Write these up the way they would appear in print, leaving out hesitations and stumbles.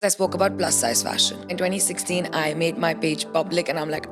I spoke about plus size fashion. In 2016, I made my page public and I'm like,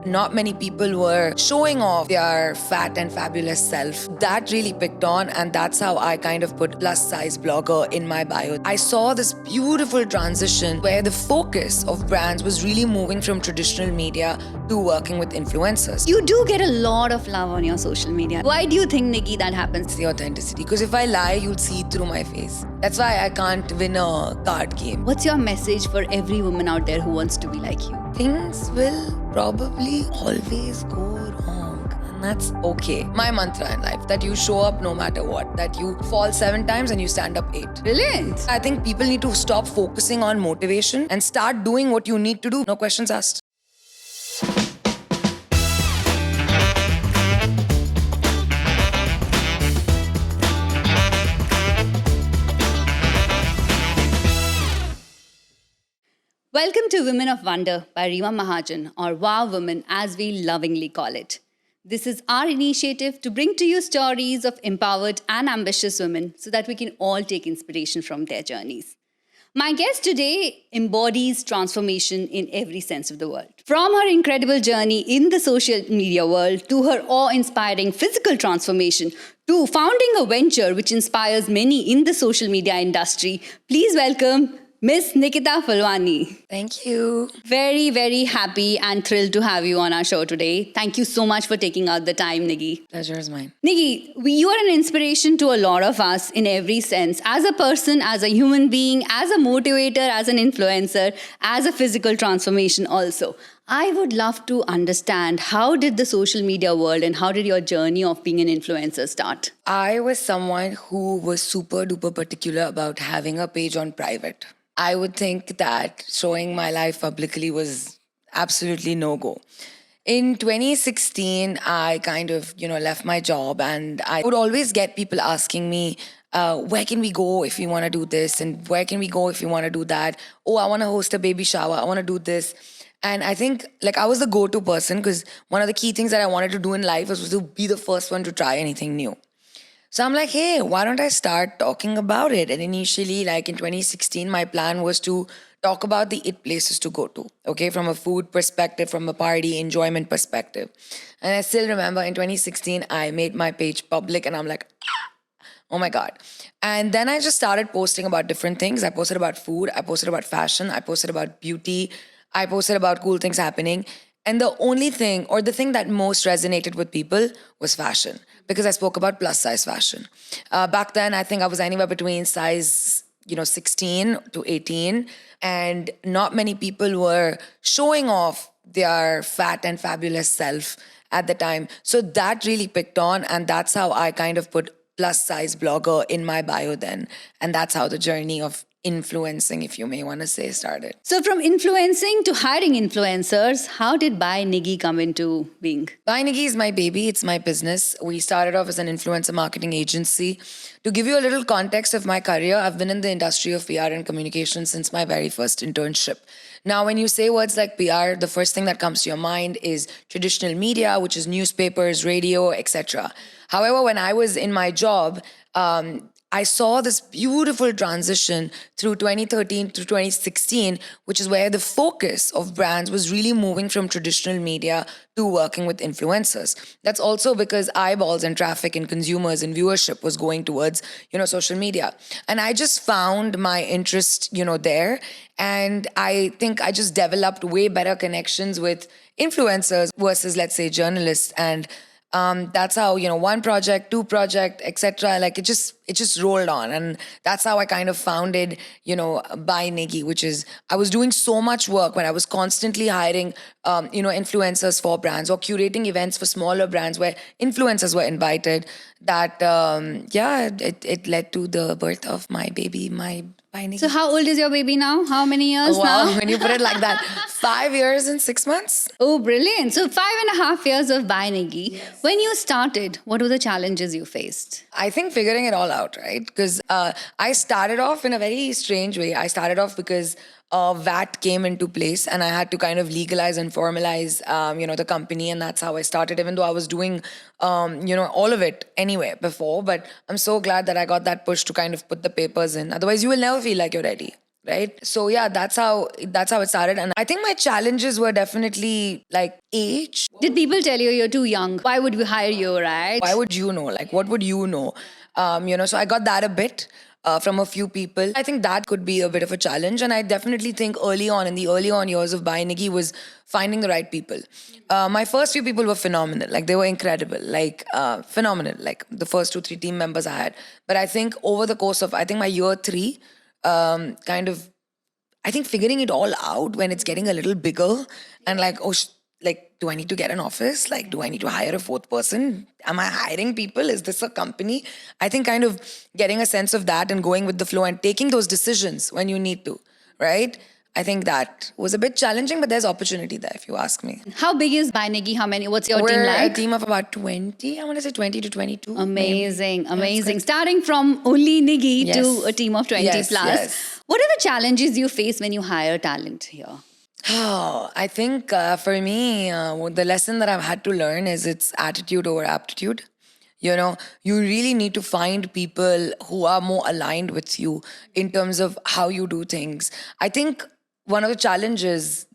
not many people were showing off their fat and fabulous self. That really picked on, and that's how I kind of put plus size blogger in my bio. I saw this beautiful transition where the focus of brands was really moving from traditional media to working with influencers. You do get a lot of love on your social media. Why do you think, Niggi, that happens? The authenticity, because if I lie, you'll see through my face. That's why I can't win a card game. What's your message for every woman out there who wants to be like you? Things will probably always go wrong, and that's okay. My mantra in life, that you show up no matter what, that you fall 7 times and you stand up 8. Brilliant. I think people need to stop focusing on motivation and start doing what you need to do. No questions asked. Welcome to Women of Wonder by Reema Mahajan, or Wow Women as we lovingly call it. This is our initiative to bring to you stories of empowered and ambitious women so that we can all take inspiration from their journeys. My guest today embodies transformation in every sense of the word. From her incredible journey in the social media world to her awe-inspiring physical transformation to founding a venture which inspires many in the social media industry, please welcome Miss Nikita Phulwani. Thank you. Very, very happy and thrilled to have you on our show today. Thank you so much for taking out the time, Niggi. Pleasure is mine. Niggi, you are an inspiration to a lot of us in every sense. As a person, as a human being, as a motivator, as an influencer, as a physical transformation also. I would love to understand, how did the social media world and how did your journey of being an influencer start? I was someone who was super duper particular about having a page on private. I would think that showing my life publicly was absolutely no-go. In 2016, I kind of, left my job, and I would always get people asking me, where can we go if we want to do this? And where can we go if we want to do that? Oh, I want to host a baby shower. I want to do this. And I think I was the go-to person, because one of the key things that I wanted to do in life was to be the first one to try anything new. So I'm like, hey, why don't I start talking about it? And initially, in 2016, my plan was to talk about the it places to go to, okay? From a food perspective, from a party enjoyment perspective. And I still remember in 2016, I made my page public and I'm like, oh my God. And then I just started posting about different things. I posted about food, I posted about fashion, I posted about beauty, I posted about cool things happening. And the only thing, or the thing that most resonated with people, was fashion, because I spoke about plus size fashion. Back then, I think I was anywhere between size 16 to 18, and not many people were showing off their fat and fabulous self at the time. So that really picked on, and that's how I kind of put plus size blogger in my bio then. And that's how the journey of influencing, if you may want to say, started. So from influencing to hiring influencers, how did By Niggi come into being? By Niggi is my baby. It's my business. We started off as an influencer marketing agency. To give you a little context of my career, I've been in the industry of PR and communication since my very first internship. Now, when you say words like PR, the first thing that comes to your mind is traditional media, which is newspapers, radio, etc. However, when I was in my job, I saw this beautiful transition through 2013 to 2016, which is where the focus of brands was really moving from traditional media to working with influencers. That's also because eyeballs and traffic and consumers and viewership was going towards, social media. And I just found my interest, there. And I think I just developed way better connections with influencers versus, let's say, journalists. And that's how, one project, two project, etc. It just rolled on. And that's how I kind of founded, By Niggi, which is, I was doing so much work when I was constantly hiring, influencers for brands or curating events for smaller brands where influencers were invited, that, it led to the birth of my baby, my By Niggi. So how old is your baby now? How many years Wow, now? when you put it like that, 5 years and 6 months. Oh, brilliant. So 5.5 years of By Niggi. Yes. When you started, what were the challenges you faced? I think figuring it all out, right? Because I started off in a very strange way. I started off because VAT came into place and I had to kind of legalize and formalize, the company. And that's how I started, even though I was doing, all of it anyway before. But I'm so glad that I got that push to kind of put the papers in. Otherwise, you will never feel like you're ready. right? So yeah, that's how it started. And I think my challenges were definitely like age. Did people tell you you're too young? Why would we hire you, right? Why would you know? Like, what would you know? So I got that a bit from a few people. I think that could be a bit of a challenge. And I definitely think in the early on years of By Niggi was finding the right people. My first few people were phenomenal. Like, they were incredible. Like, phenomenal. Like, the first 2, 3 team members I had. But I think over the course of, I think my year 3, kind of, I think figuring it all out when it's getting a little bigger and like, like, do I need to get an office? Like, do I need to hire a 4th person? Am I hiring people? Is this a company? I think kind of getting a sense of that and going with the flow and taking those decisions when you need to, right? I think that was a bit challenging, but there's opportunity there if you ask me. How big is By Niggi? What's your team We're like? a team of about 20. I want to say 20 to 22. Amazing, amazing. Starting from only Niggi Yes. to a team of 20 Yes, plus. yes. What are the challenges you face when you hire talent here? Oh, I think for me, the lesson that I've had to learn is it's attitude over aptitude. You really need to find people who are more aligned with you in terms of how you do things. I think one of the challenges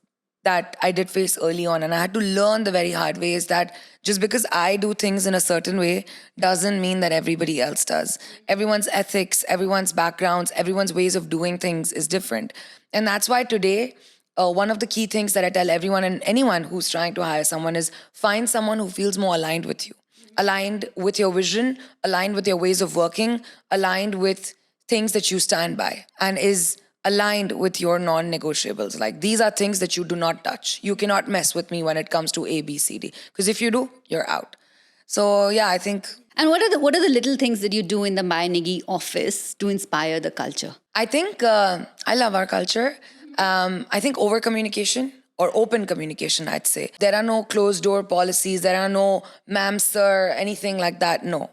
that I did face early on, and I had to learn the very hard way, is that just because I do things in a certain way doesn't mean that everybody else does. Everyone's ethics, everyone's backgrounds, everyone's ways of doing things is different. And that's why today, one of the key things that I tell everyone and anyone who's trying to hire someone is find someone who feels more aligned with you, aligned with your vision, aligned with your ways of working, aligned with things that you stand by, and is aligned with your non-negotiables. Like, these are things that you do not touch. You cannot mess with me when it comes to A, B, C, D. Because if you do, you're out. So yeah, I think. And what are the little things that you do in the By Niggi office to inspire the culture? I think I love our culture. I think over communication or open communication, I'd say. There are no closed door policies. There are no ma'am, sir, anything like that. No.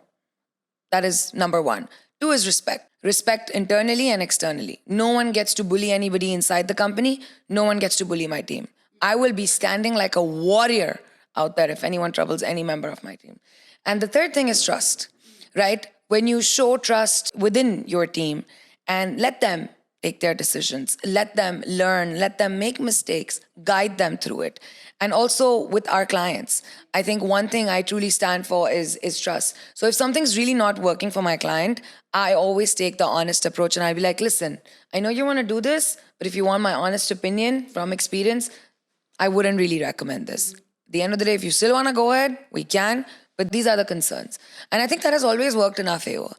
That is number 1. 2 is respect. Respect internally and externally. No one gets to bully anybody inside the company. No one gets to bully my team. I will be standing like a warrior out there if anyone troubles any member of my team. And the third thing is trust, right? When you show trust within your team and let them take their decisions, let them learn, let them make mistakes, guide them through it. And also with our clients, I think one thing I truly stand for is trust. So if something's really not working for my client, I always take the honest approach and I'll be like, listen, I know you want to do this, but if you want my honest opinion from experience, I wouldn't really recommend this. At the end of the day, if you still want to go ahead, we can, but these are the concerns. And I think that has always worked in our favor.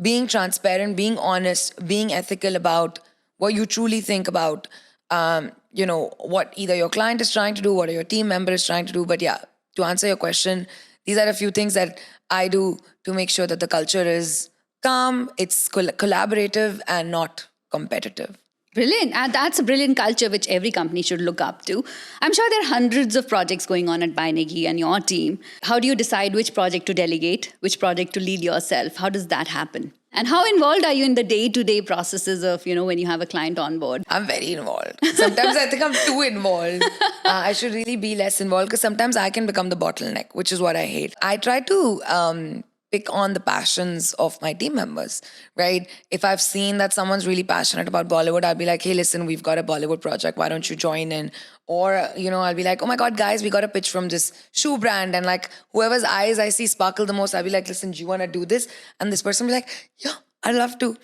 Being transparent, being honest, being ethical about what you truly think about, what either your client is trying to do, what your team member is trying to do. But yeah, to answer your question, these are a few things that I do to make sure that the culture is calm, it's collaborative and not competitive. Brilliant. And that's a brilliant culture which every company should look up to. I'm sure there are hundreds of projects going on at By Niggi and your team. How do you decide which project to delegate, which project to lead yourself? How does that happen? And how involved are you in the day-to-day processes of, when you have a client on board? I'm very involved. Sometimes I think I'm too involved. I should really be less involved because sometimes I can become the bottleneck, which is what I hate. I try to pick on the passions of my team members, right? If I've seen that someone's really passionate about Bollywood, I'll be like, hey, listen, we've got a Bollywood project. Why don't you join in? Or, I'll be like, oh my God, guys, we got a pitch from this shoe brand. And like, whoever's eyes I see sparkle the most, I'll be like, listen, do you want to do this? And this person will be like, yeah, I'd love to.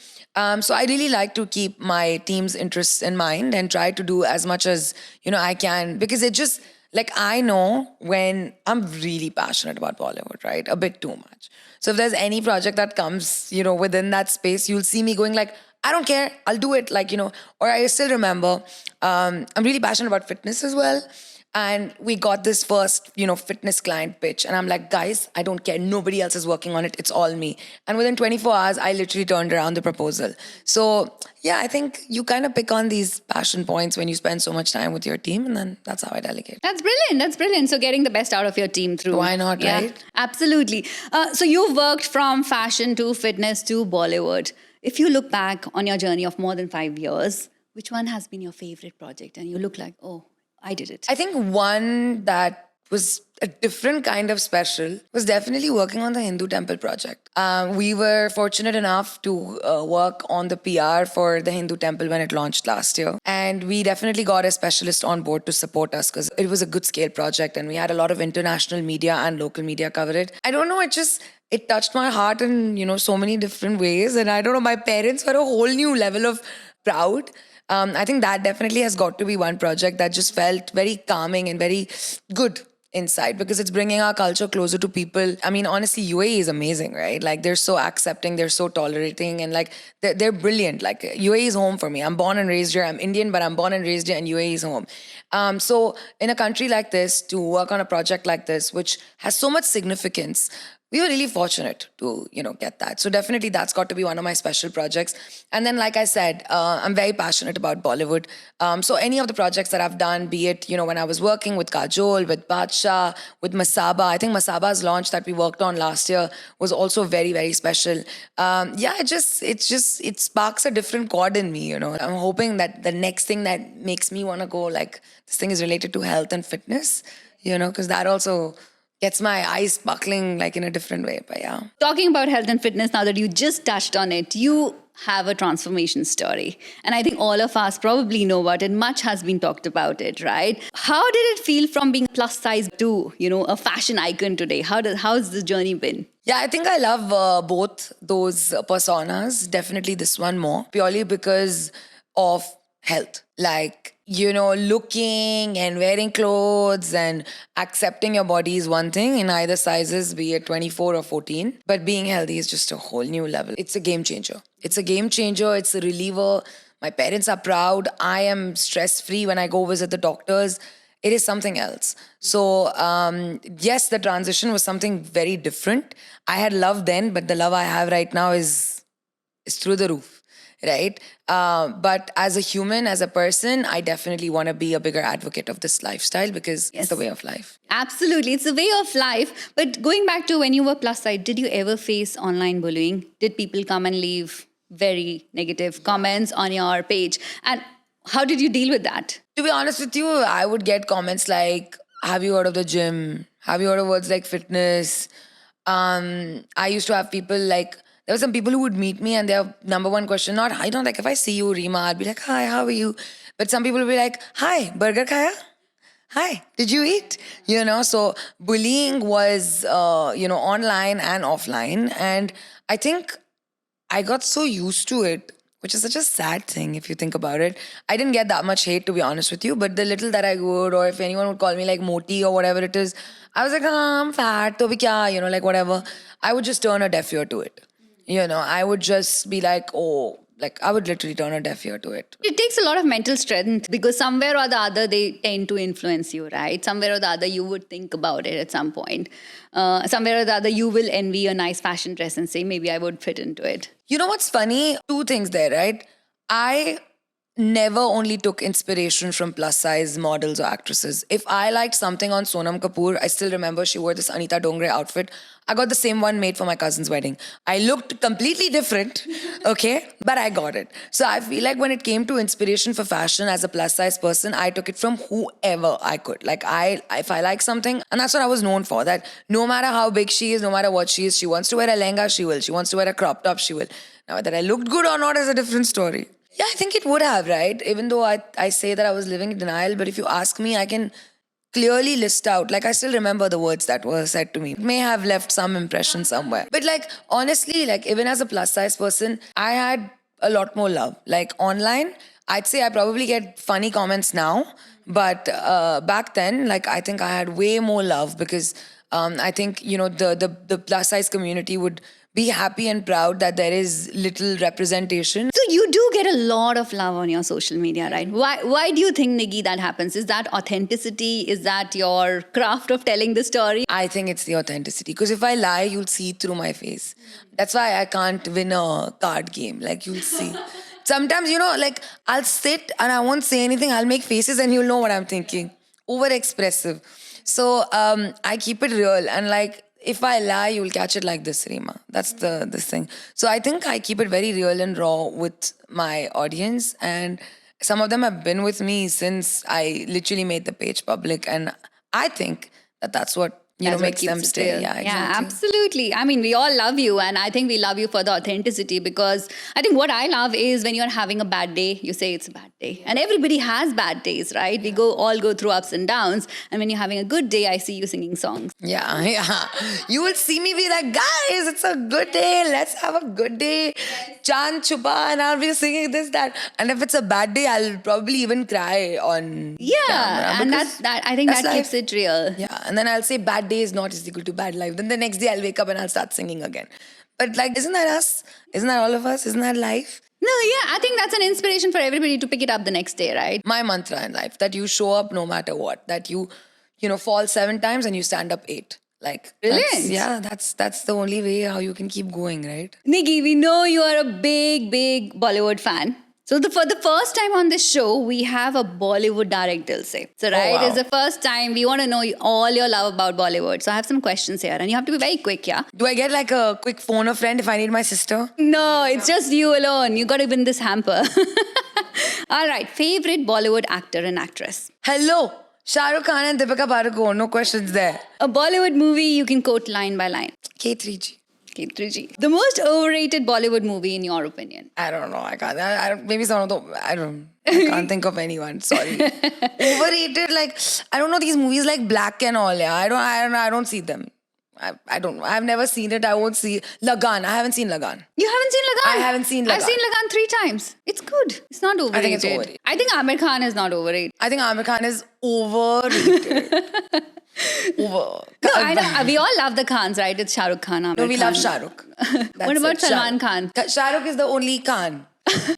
So I really like to keep my team's interests in mind and try to do as much as, I can, because it just, like, I know when I'm really passionate about Bollywood, right? A bit too much. So if there's any project that comes, within that space, you'll see me going like, I don't care, I'll do it. Like, or I still remember, I'm really passionate about fitness as well. And we got this first, fitness client pitch. And I'm like, guys, I don't care. Nobody else is working on it. It's all me. And within 24 hours, I literally turned around the proposal. So yeah, I think you kind of pick on these passion points when you spend so much time with your team. And then that's how I delegate. That's brilliant. That's brilliant. So getting the best out of your team through. Why not, right? Absolutely. So you've worked from fashion to fitness to Bollywood. If you look back on your journey of more than 5 years, which one has been your favorite project? And you look like, oh, I did it. I think one that was a different kind of special was definitely working on the Hindu temple project. We were fortunate enough to work on the PR for the Hindu temple when it launched last year. And we definitely got a specialist on board to support us because it was a good scale project and we had a lot of international media and local media cover it. I don't know, it touched my heart in, so many different ways. And I don't know, my parents were a whole new level of proud. I think that definitely has got to be one project that just felt very calming and very good inside because it's bringing our culture closer to people. I mean, honestly, UAE is amazing, right? Like they're so accepting, they're so tolerating, and like they're brilliant. Like UAE is home for me. I'm born and raised here. I'm Indian, but I'm born and raised here, and UAE is home. So in a country like this, to work on a project like this, which has so much significance, we were really fortunate to, get that. So definitely that's got to be one of my special projects. And then, like I said, I'm very passionate about Bollywood. So any of the projects that I've done, be it, when I was working with Kajol, with Badshah, with Masaba, I think Masaba's launch that we worked on last year was also very, very special. It sparks a different chord in me, I'm hoping that the next thing that makes me want to go, like, this thing is related to health and fitness, because that also gets my eyes sparkling like in a different way. But yeah. Talking about health and fitness, now that you just touched on it, you have a transformation story. And I think all of us probably know about it. Much has been talked about it, right? How did it feel from being plus size to, a fashion icon today? How's the journey been? Yeah, I think I love both those personas. Definitely this one more, purely because of health. Like, looking and wearing clothes and accepting your body is one thing in either sizes, be it 24 or 14. But being healthy is just a whole new level. It's a game changer. It's a game changer. It's a reliever. My parents are proud. I am stress-free when I go visit the doctors. It is something else. So, yes, the transition was something very different. I had love then, but the love I have right now is through the roof. Right? But as a human, as a person, I definitely want to be a bigger advocate of this lifestyle because it's the way of life. Absolutely. It's the way of life. But going back to when you were plus size, did you ever face online bullying? Did people come and leave very negative comments on your page? And how did you deal with that? To be honest with you, I would get comments like, have you heard of the gym? Have you heard of words like fitness? I used to have people like, there were some people who would meet me and their number one question, not, I don't like, if I see you, Reema, I'd be like, hi, how are you? But some people would be like, hi, burger khaya? Hi, did you eat? So bullying was, online and offline. And I think I got so used to it, which is such a sad thing if you think about it. I didn't get that much hate, to be honest with you, but the little that I would, or if anyone would call me like moti or whatever it is, I was like, I'm fat, to bhi kya, like whatever. I would just turn a deaf ear to it. I would just be like, I would literally turn a deaf ear to it. It takes a lot of mental strength because somewhere or the other, they tend to influence you, right? Somewhere or the other, you would think about it at some point. Somewhere or the other, you will envy a nice fashion dress and say, maybe I would fit into it. You know what's funny? Two things there, right? I never only took inspiration from plus size models or actresses. If I liked something on Sonam Kapoor, I still remember she wore this Anita Dongre outfit. I got the same one made for my cousin's wedding. I looked completely different, okay? But I got it. So I feel like when it came to inspiration for fashion as a plus size person, I took it from whoever I could. Like if I like something, and that's what I was known for, that no matter how big she is, no matter what she is, she wants to wear a lehenga, she will. She wants to wear a crop top, she will. Now whether I looked good or not is a different story. Yeah, I think it would have, right? Even though I say that I was living in denial, but if you ask me, I can clearly list out, like I still remember the words that were said to me. It may have left some impression somewhere. But like, honestly, like even as a plus size person, I had a lot more love. Like online, I'd say I probably get funny comments now. But back then, like I think I had way more love because I think, the plus size community would be happy and proud that there is little representation. So you do get a lot of love on your social media, right? Why do you think, Niggi, that happens? Is that authenticity? Is that your craft of telling the story? I think it's the authenticity. Because if I lie, you'll see through my face. That's why I can't win a card game. Like, you'll see. Sometimes, like, I'll sit and I won't say anything. I'll make faces and you'll know what I'm thinking. Over-expressive. So I keep it real. And, like, if I lie, you'll catch it like this, Reema. That's this thing. So I think I keep it very real and raw with my audience. And some of them have been with me since I literally made the page public. And I think That's what That's what makes keeps them it stay. real. Yeah, Yeah, exactly. absolutely. I mean, we all love you, and I think we love you for the authenticity, because I think what I love is when you're having a bad day, you say it's a bad day. And everybody has bad days, right? We all go through ups and downs. And when you're having a good day, I see you singing songs. Yeah, yeah. You will see me be like, guys, it's a good day. Let's have a good day. Chand chupa, and I'll be singing this, that. And if it's a bad day, I'll probably even cry on Yeah, camera. and because that I think that's that keeps life. it real. Yeah, and then I'll say bad day is not is equal to bad life. Then the next day I'll wake up and I'll start singing again. But like, isn't that us? Isn't that all of us? Isn't that life? No, yeah, I think that's an inspiration for everybody to pick it up the next day, right? My mantra in life, that you show up no matter what. That you fall 7 times and you stand up 8. Like, Brilliant. that's the only way how you can keep going, right? Niggi, we know you are a big, big Bollywood fan. So for the first time on this show, we have a Bollywood direct dil se. So right, wow. it's the first time we want to know all your love about Bollywood. So I have some questions here, and you have to be very quick, yeah? Do I get like a quick phone a friend if I need my sister? No, it's just you alone. You got to win this hamper. All right, favorite Bollywood actor and actress. Hello, Shah Rukh Khan and Deepika Padukone. No questions there. A Bollywood movie you can quote line by line. K3G. K3G. The most overrated Bollywood movie in your opinion. I don't know. I can't. I don't. Maybe some of the. I can't think of anyone. Sorry. Overrated. Like, I don't know these movies like Black and all. Yeah. I don't see them. I don't know. I've never seen it. I won't see Lagan. I haven't seen Lagan. You haven't seen Lagan? I haven't seen Lagan. I've seen Lagan 3 times. It's good. It's not overrated. I think it's overrated. I think Amir Khan is not overrated. I think Amir Khan is overrated. No, I know. We all love the Khans, right? It's Shah Rukh Khan, Amir No, we Khan. love Shah Rukh. What about Salman Khan? Shah Rukh is the only Khan.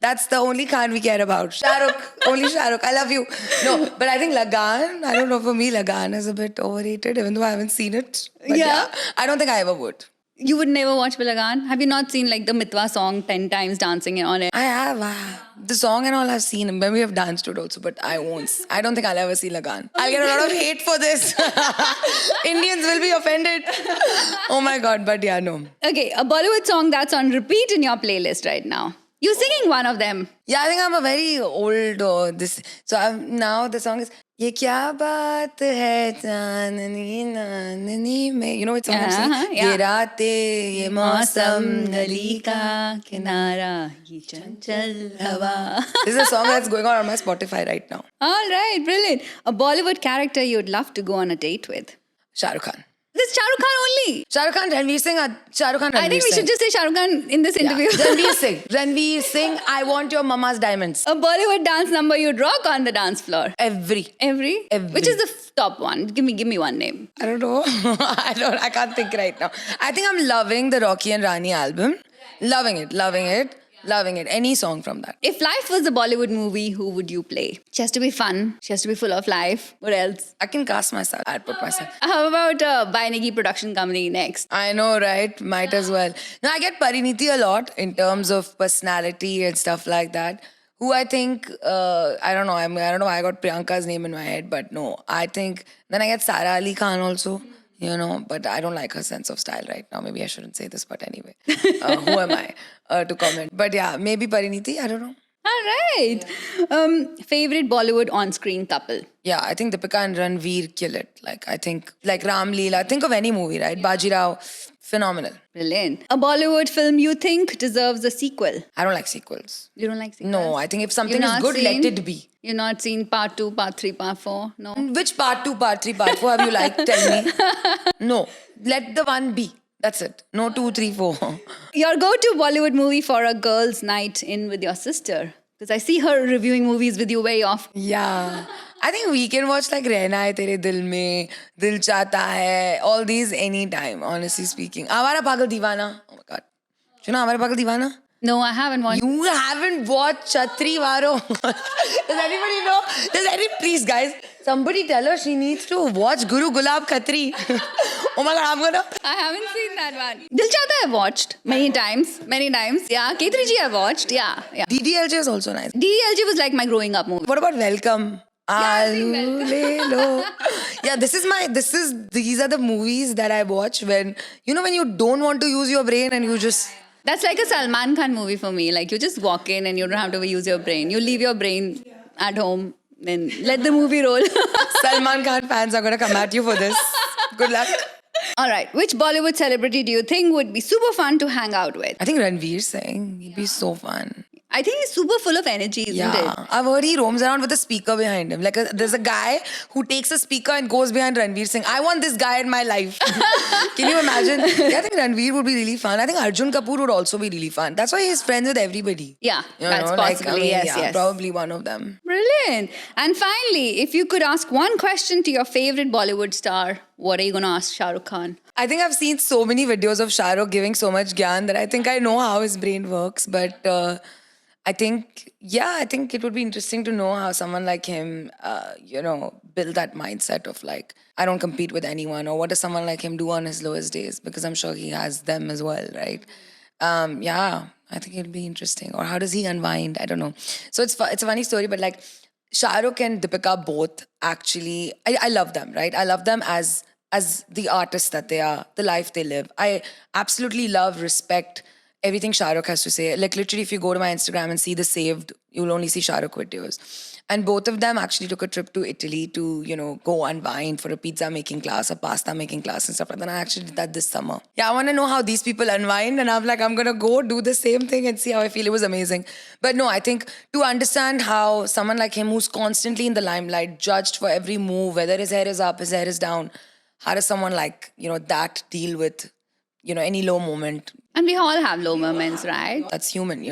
That's the only Khan we care about. Shah Rukh. Only Shah Rukh. I love you. No, but I think Lagan, I don't know, for me, Lagan is a bit overrated, even though I haven't seen it. But Yeah. I don't think I ever would. You would never watch Lagan? Have you not seen like the Mitwa song 10 times dancing on it? I have. The song and all I've seen. Maybe I've danced to it also, but I won't. I don't think I'll ever see Lagan. I'll get a lot of hate for this. Indians will be offended. Oh my God, but yeah, no. Okay, a Bollywood song that's on repeat in your playlist right now. You're singing one of them. Yeah, I think I'm a very old now the song is Ye kya baat hai चांदनी नांदनी में. You know what song I'm saying? yeah. Ye raate, ye mausam, गली का किनारा ये चंचल हवा. This is a song that's going on my Spotify right now. All right, brilliant. A Bollywood character you'd love to go on a date with. Shah Rukh Khan. This is Shah Rukh Khan only. Shah Rukh Khan, Ranveer Singh, Shah Rukh Khan, Ranveer I think we Singh. should just say Shah Rukh Khan in this interview. Yeah. Ranveer Singh. Ranveer Singh, I want your mama's diamonds. A Bollywood dance number you'd rock on the dance floor. Every. Every? Which is the top one? Give me one name. I don't know. I can't think right now. I think I'm loving the Rocky and Rani album. Loving it. Any song from that. If life was a Bollywood movie, who would you play? She has to be fun. She has to be full of life. What else? I can cast myself. I'd put myself. How about By Niggi production company next? I know, right? Might as well. Now, I get Pariniti a lot in terms of personality and stuff like that. Who I think, I don't know. I don't know why I got Priyanka's name in my head, but no. I think, then I get Sara Ali Khan also. But I don't like her sense of style right now. Maybe I shouldn't say this, but anyway. Who am I to comment? But yeah, maybe Pariniti, I don't know. All right. Favorite Bollywood on-screen couple? Yeah, I think Deepika and Ranveer kill it. I think, Ram Leela, think of any movie, right? Bajirao, phenomenal. Brilliant. A Bollywood film you think deserves a sequel? I don't like sequels. You don't like sequels? No, I think if something You've is not good, seen- let it be. You've not seen part 2, part 3, part 4? No? Which part 2, part 3, part 4 have you liked? Tell me. No, let the one be. That's it. No 2, 3, 4. Your go-to Bollywood movie for a girls' night in with your sister? Because I see her reviewing movies with you very often. Yeah. I think we can watch Rehna Hai Tere Dil Mein, Dil Chahta Hai, all these anytime, honestly speaking. Avara Pagal Deewana. Oh my God. Do you know Avara Pagal Deewana? No, I haven't watched. You haven't watched Chatri Varo. Does anybody know? Please guys, somebody tell her she needs to watch Guru Gulab Khatri. Oh my God, I'm gonna. I haven't seen that one. Dil Chahta I've watched many times. Yeah, K3G I've watched. Yeah. DDLJ is also nice. DDLG was like my growing up movie. What about Welcome? I've seen Welcome. Le lo. Yeah, these are the movies that I watch when you don't want to use your brain and you just. That's like a Salman Khan movie for me. Like you just walk in and you don't have to use your brain. You leave your brain at home, then let the movie roll. Salman Khan fans are gonna come at you for this. Good luck. All right. Which Bollywood celebrity do you think would be super fun to hang out with? I think Ranveer Singh. He'd be so fun. I think he's super full of energy, isn't it? I've heard he roams around with a speaker behind him. There's a guy who takes a speaker and goes behind Ranveer Singh. I want this guy in my life. Can you imagine? Yeah, I think Ranveer would be really fun. I think Arjun Kapoor would also be really fun. That's why he's friends with everybody. Yeah, You that's know, possibly, yes. Probably one of them. Brilliant. And finally, if you could ask one question to your favorite Bollywood star, what are you going to ask Shah Rukh Khan? I think I've seen so many videos of Shah Rukh giving so much gyan that I think I know how his brain works. But I think it would be interesting to know how someone like him, build that mindset of like, I don't compete with anyone, or what does someone like him do on his lowest days? Because I'm sure he has them as well, right? I think it'd be interesting. Or how does he unwind? I don't know. So it's a funny story, but like Shah Rukh and Deepika both actually, I love them, right? I love them as the artists that they are, the life they live. I absolutely love, respect everything Shah Rukh has to say. Like literally, if you go to my Instagram and see the saved, you'll only see Shah Rukh videos. And both of them actually took a trip to Italy to, go unwind for a pizza making class, a pasta making class and stuff like that. And I actually did that this summer. Yeah, I want to know how these people unwind. And I'm like, I'm going to go do the same thing and see how I feel. It was amazing. But no, I think to understand how someone like him, who's constantly in the limelight, judged for every move, whether his hair is up, his hair is down, how does someone like, that deal with, any low moment? And we all have low moments, right? That's human,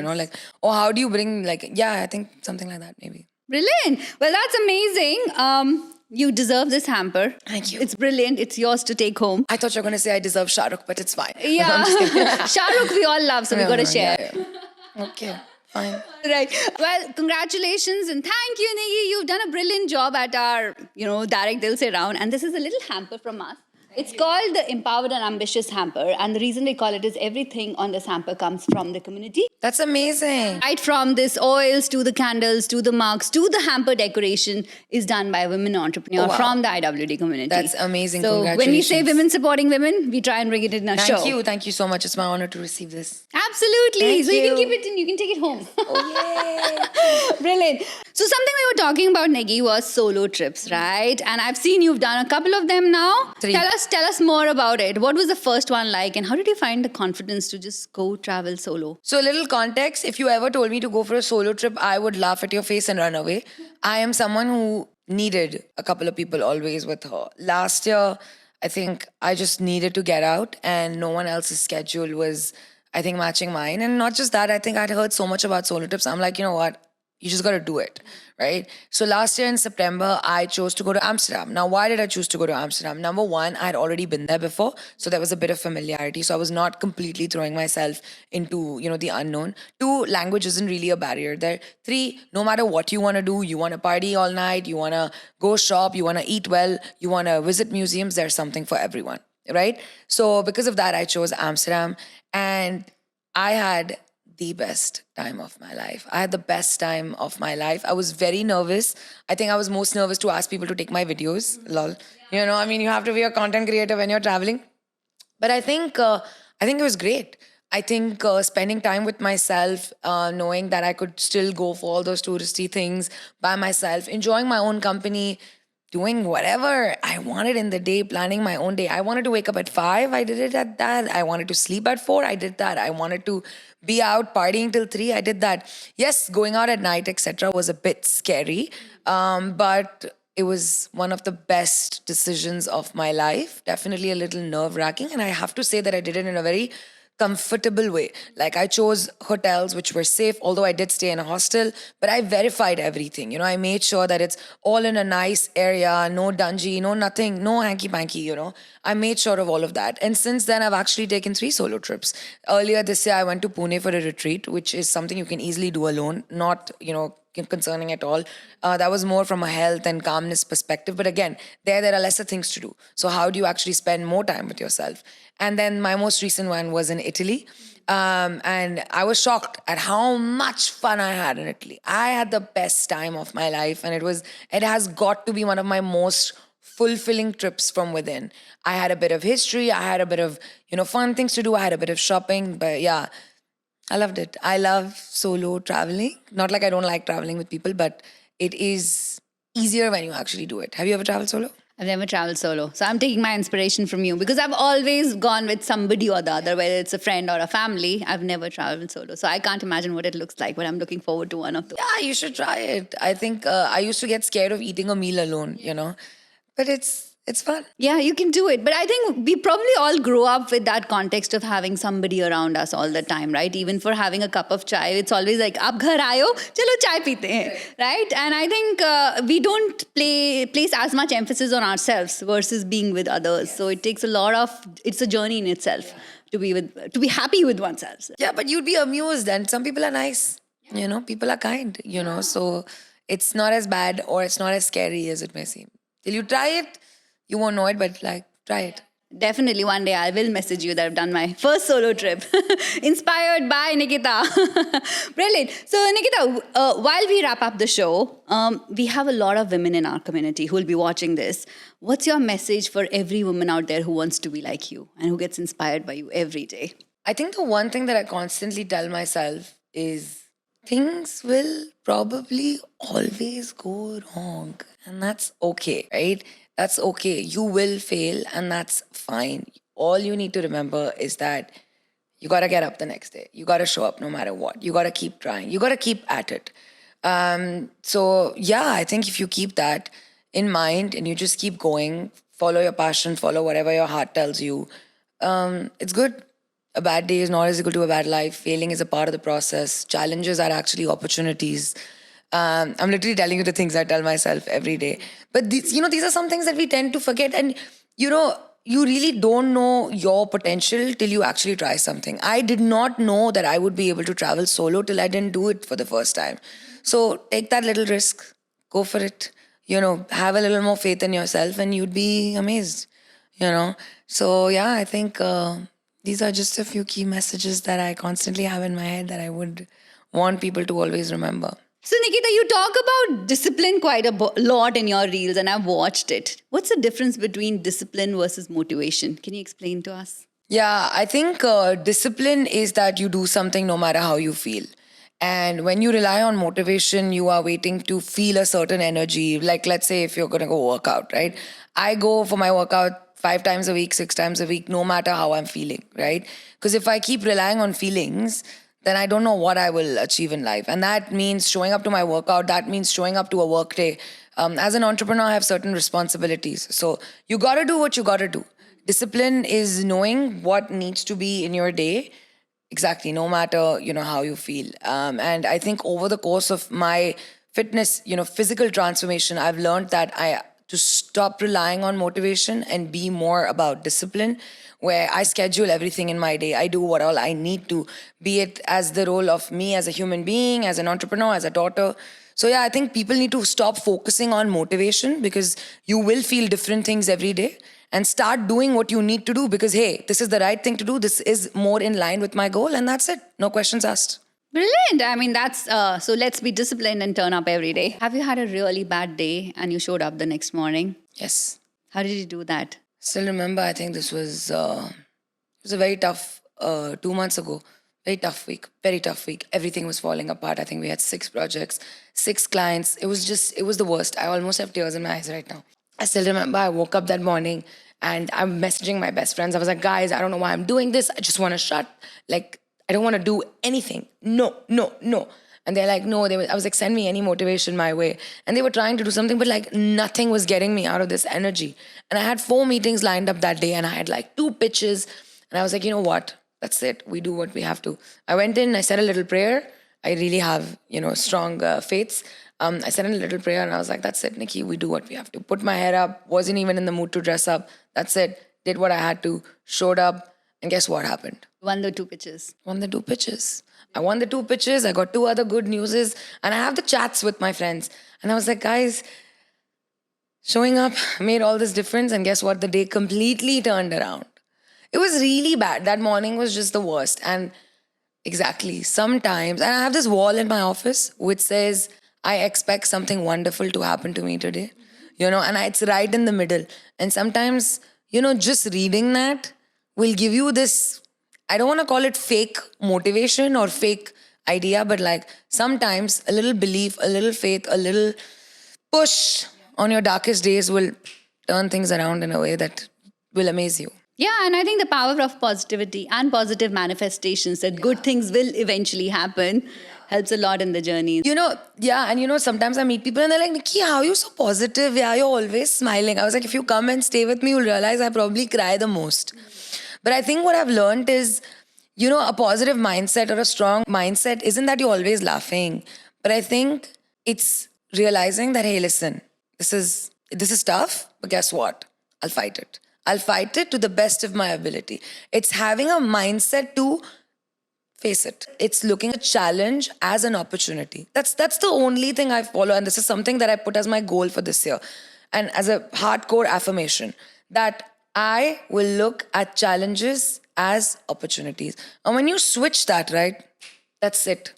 or how do you bring, I think something like that maybe. Brilliant. Well, that's amazing. You deserve this hamper. Thank you. It's brilliant. It's yours to take home. I thought you were going to say I deserve Shah Rukh, but it's fine. Yeah. I'm just kidding. Shah Rukh we all love, so we got to share. Yeah. Okay, fine. Right. Well, congratulations and thank you, Niggi. You've done a brilliant job at our, Direct Dil Se round. And this is a little hamper from us. It's called the Empowered and Ambitious Hamper. And the reason we call it is everything on this hamper comes from the community. That's amazing. Right from this oils to the candles to the mugs to the hamper decoration is done by a women entrepreneur from the IWD community. That's amazing. So when we say women supporting women, we try and bring it in our show. Thank you so much. It's my honor to receive this. Absolutely. Thank so you can you. keep it and you can take it home. Oh, yay. Brilliant. So something we were talking about, Niggi, was solo trips, right? And I've seen you've done a couple of them now. 3. Tell us more about it. What was the first one like and how did you find the confidence to just go travel solo? So a little context, if you ever told me to go for a solo trip, I would laugh at your face and run away. I am someone who needed a couple of people always with her. Last year, I think I just needed to get out and no one else's schedule was, I think, matching mine. And not just that, I think I'd heard so much about solo trips. I'm like, you know what? You just got to do it, right? So last year in September, I chose to go to Amsterdam. Now, why did I choose to go to Amsterdam? Number one, I had already been there before, so there was a bit of familiarity. So I was not completely throwing myself into, the unknown. 2, language isn't really a barrier there. 3, no matter what you want to do, you want to party all night, you want to go shop, you want to eat well, you want to visit museums, there's something for everyone, right? So because of that, I chose Amsterdam and I had the best time of my life. I had the best time of my life. I was very nervous. I think I was most nervous to ask people to take my videos. Lol. You have to be a content creator when you're traveling. But I think it was great. I think spending time with myself, knowing that I could still go for all those touristy things by myself, enjoying my own company, doing whatever I wanted in the day, planning my own day. I wanted to wake up at 5, I did it at that. I wanted to sleep at 4, I did that. I wanted to be out partying till 3, I did that. Yes, going out at night, etc. was a bit scary, but it was one of the best decisions of my life. Definitely a little nerve-wracking, and I have to say that I did it in a very comfortable way. Like I chose hotels which were safe, although I did stay in a hostel, but I verified everything. I made sure that it's all in a nice area, no dungy, no nothing, no hanky-panky, I made sure of all of that. And since then, I've actually taken 3 solo trips. Earlier this year, I went to Pune for a retreat, which is something you can easily do alone, not, concerning at all. That was more from a health and calmness perspective. But again, there are lesser things to do. So how do you actually spend more time with yourself? And then my most recent one was in Italy. And I was shocked at how much fun I had in Italy. I had the best time of my life. And it has got to be one of my most fulfilling trips from within. I had a bit of history. I had a bit of, fun things to do. I had a bit of shopping. But yeah, I loved it. I love solo traveling. Not like I don't like traveling with people, but it is easier when you actually do it. Have you ever traveled solo? I've never traveled solo. So I'm taking my inspiration from you because I've always gone with somebody or the other, whether it's a friend or a family. I've never traveled solo. So I can't imagine what it looks like, but I'm looking forward to one of those. Yeah, you should try it. I think I used to get scared of eating a meal alone, but it's fun. Yeah, you can do it. But I think we probably all grow up with that context of having somebody around us all the time, right? Even for having a cup of chai, it's always like, ab ghar aayo, chalo chai peete hain, right? And I think we don't place as much emphasis on ourselves versus being with others. So it takes it's a journey in itself to be happy with oneself. Yeah, but you'd be amused, and some people are nice. People are kind. So it's not as bad or it's not as scary as it may seem. Till you try it, you won't know it, but try it. Definitely one day I will message you that I've done my first solo trip. Inspired by Nikita. Brilliant. So, Nikita, while we wrap up the show, we have a lot of women in our community who will be watching this. What's your message for every woman out there who wants to be like you and who gets inspired by you every day? I think the one thing that I constantly tell myself is things will probably always go wrong. And that's okay, right? That's okay. You will fail, and that's fine. All you need to remember is that you got to get up the next day. You got to show up no matter what. You got to keep trying. You got to keep at it. So, I think if you keep that in mind and you just keep going, follow your passion, follow whatever your heart tells you, it's good. A bad day is not as equal to a bad life. Failing is a part of the process. Challenges are actually opportunities. I'm literally telling you the things I tell myself every day. But these are some things that we tend to forget. And, you really don't know your potential till you actually try something. I did not know that I would be able to travel solo till I didn't do it for the first time. So take that little risk. Go for it. Have a little more faith in yourself and you'd be amazed. So, I think these are just a few key messages that I constantly have in my head that I would want people to always remember. So, Nikita, you talk about discipline quite a lot in your reels, and I've watched it. What's the difference between discipline versus motivation? Can you explain to us? Yeah, I think discipline is that you do something no matter how you feel. And when you rely on motivation, you are waiting to feel a certain energy. Like, let's say if you're going to go work out, right? I go for my workout 5 times a week, 6 times a week, no matter how I'm feeling, right? Because if I keep relying on feelings, then I don't know what I will achieve in life. And that means showing up to my workout. That means showing up to a work day. As an entrepreneur, I have certain responsibilities. So you got to do what you got to do. Discipline is knowing what needs to be in your day. Exactly, no matter, how you feel. And I think over the course of my fitness, physical transformation, I've learned that to stop relying on motivation and be more about discipline, where I schedule everything in my day. I do what all I need to, be it as the role of me as a human being, as an entrepreneur, as a daughter. So I think people need to stop focusing on motivation because you will feel different things every day and start doing what you need to do because, hey, this is the right thing to do. This is more in line with my goal and that's it. No questions asked. Brilliant. I mean, that's so let's be disciplined and turn up every day. Have you had a really bad day and you showed up the next morning? Yes. How did you do that? Still remember, I think this was it was a very tough 2 months ago. Very tough week. Everything was falling apart. I think we had 6 projects, 6 clients. It was the worst. I almost have tears in my eyes right now. I still remember I woke up that morning and I'm messaging my best friends. I was like, guys, I don't know why I'm doing this. I just want to shut. Like, I don't want to do anything. No. And they're like, no, I was like, send me any motivation my way. And they were trying to do something, but like nothing was getting me out of this energy. And I had 4 meetings lined up that day and I had like 2 pitches. And I was like, you know what? That's it. We do what we have to. I went in, I said a little prayer. I really have, strong faiths. I said a little prayer and I was like, that's it, Nikki. We do what we have to. Put my hair up. Wasn't even in the mood to dress up. That's it. Did what I had to. Showed up. And guess what happened? Won the 2 pitches. I won the 2 pitches. I got 2 other good newses. And I have the chats with my friends. And I was like, guys, showing up made all this difference. And guess what? The day completely turned around. It was really bad. That morning was just the worst. And exactly, sometimes, and I have this wall in my office which says, I expect something wonderful to happen to me today. And it's right in the middle. And sometimes, just reading that will give you this, I don't want to call it fake motivation or fake idea, but like sometimes a little belief, a little faith, a little push on your darkest days will turn things around in a way that will amaze you. Yeah, and I think the power of positivity and positive manifestations that good things will eventually happen helps a lot in the journey. Sometimes I meet people and they're like, Nikki, how are you so positive? Yeah, you're always smiling. I was like, if you come and stay with me, you'll realize I probably cry the most. But I think what I've learned is, a positive mindset or a strong mindset isn't that you're always laughing. But I think it's realizing that, hey, listen, this is tough, but guess what? I'll fight it. I'll fight it to the best of my ability. It's having a mindset to face it. It's looking at challenge as an opportunity. That's the only thing I follow, and this is something that I put as my goal for this year, and as a hardcore affirmation, that I will look at challenges as opportunities. And when you switch that, right, that's it.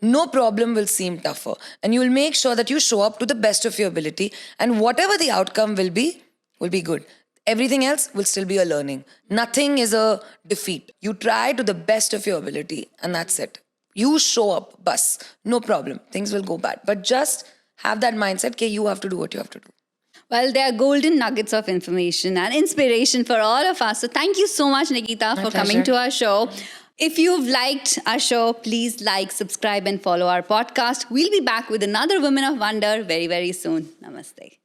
No problem will seem tougher, and you will make sure that you show up to the best of your ability, and whatever the outcome will be good. Everything else will still be a learning. Nothing is a defeat. You try to the best of your ability, and that's it. You show up, bus, no problem. Things will go bad. But just have that mindset, okay, you have to do what you have to do. Well, they are golden nuggets of information and inspiration for all of us. So thank you so much, Nikita, for coming to our show. If you've liked our show, please like, subscribe, and follow our podcast. We'll be back with another Women of Wonder very, very soon. Namaste.